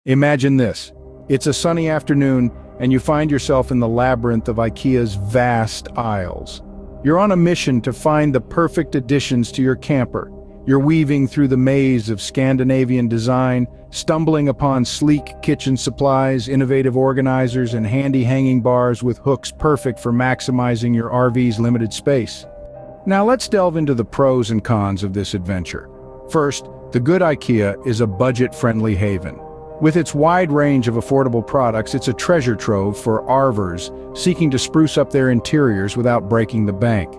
Imagine this. It's a sunny afternoon, and you find yourself in the labyrinth of IKEA's vast aisles. You're on a mission to find the perfect additions to your camper. You're weaving through the maze of Scandinavian design, stumbling upon sleek kitchen supplies, innovative organizers, and handy hanging bars with hooks perfect for maximizing your RV's limited space. Now let's delve into the pros and cons of this adventure. First, the good IKEA is a budget-friendly haven. With its wide range of affordable products, it's a treasure trove for RVers seeking to spruce up their interiors without breaking the bank.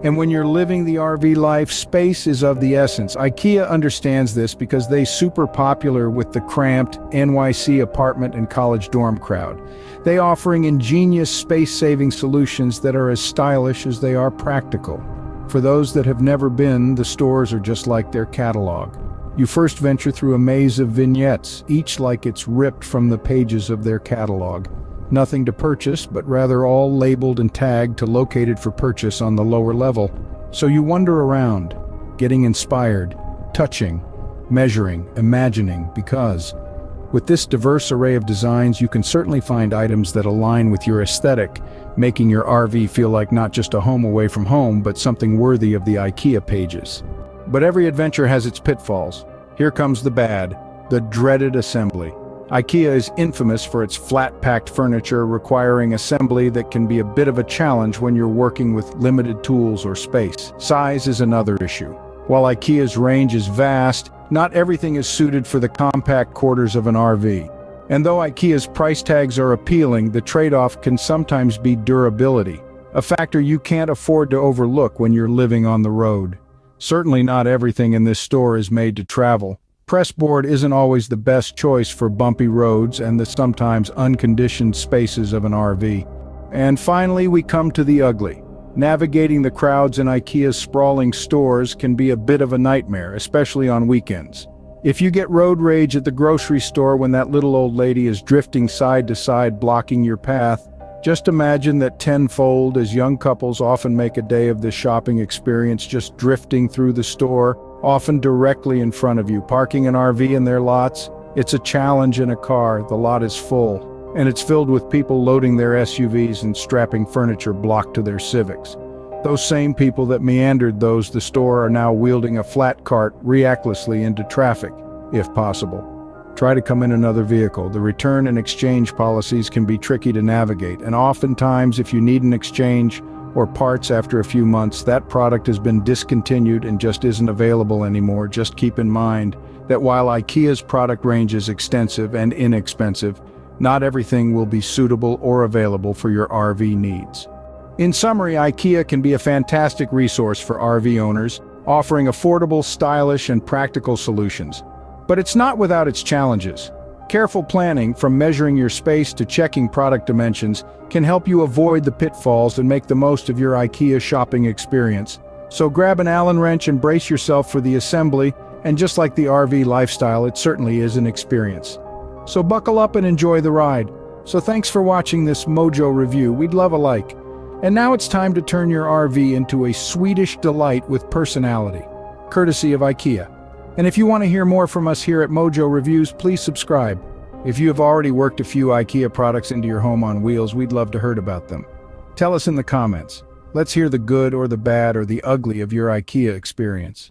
And when you're living the RV life, space is of the essence. IKEA understands this because they're super popular with the cramped NYC apartment and college dorm crowd. They offering ingenious space-saving solutions that are as stylish as they are practical. For those that have never been, the stores are just like their catalog. You first venture through a maze of vignettes, each like it's ripped from the pages of their catalog. Nothing to purchase, but rather all labeled and tagged to located for purchase on the lower level. So you wander around, getting inspired, touching, measuring, imagining, because with this diverse array of designs, you can certainly find items that align with your aesthetic, making your RV feel like not just a home away from home, but something worthy of the IKEA pages. But every adventure has its pitfalls. Here comes the bad, the dreaded assembly. IKEA is infamous for its flat-packed furniture requiring assembly that can be a bit of a challenge when you're working with limited tools or space. Size is another issue. While IKEA's range is vast, not everything is suited for the compact quarters of an RV. And though IKEA's price tags are appealing, the trade-off can sometimes be durability, a factor you can't afford to overlook when you're living on the road. Certainly not everything in this store is made to travel. Pressboard isn't always the best choice for bumpy roads and the sometimes unconditioned spaces of an RV. And finally, we come to the ugly. Navigating the crowds in IKEA's sprawling stores can be a bit of a nightmare, especially on weekends. If you get road rage at the grocery store when that little old lady is drifting side to side blocking your path, just imagine that tenfold as young couples often make a day of this shopping experience just drifting through the store, often directly in front of you. Parking an RV in their lots, it's a challenge in a car. The lot is full, and it's filled with people loading their SUVs and strapping furniture blocked to their Civics. Those same people that meandered the store are now wielding a flat cart recklessly into traffic, if possible. Try to come in another vehicle. The return and exchange policies can be tricky to navigate, and oftentimes if you need an exchange or parts after a few months, that product has been discontinued and just isn't available anymore. Just keep in mind that while IKEA's product range is extensive and inexpensive, not everything will be suitable or available for your RV needs. In summary, IKEA can be a fantastic resource for RV owners, offering affordable, stylish, and practical solutions. But it's not without its challenges. Careful planning, from measuring your space to checking product dimensions, can help you avoid the pitfalls and make the most of your IKEA shopping experience. So grab an Allen wrench and brace yourself for the assembly, and just like the RV lifestyle, it certainly is an experience. So buckle up and enjoy the ride. So thanks for watching this Mojo review. We'd love a like. And now it's time to turn your RV into a Swedish delight with personality, courtesy of IKEA. And if you want to hear more from us here at Mojo Reviews, please subscribe. If you have already worked a few IKEA products into your home on wheels, we'd love to hear about them. Tell us in the comments. Let's hear the good or the bad or the ugly of your IKEA experience.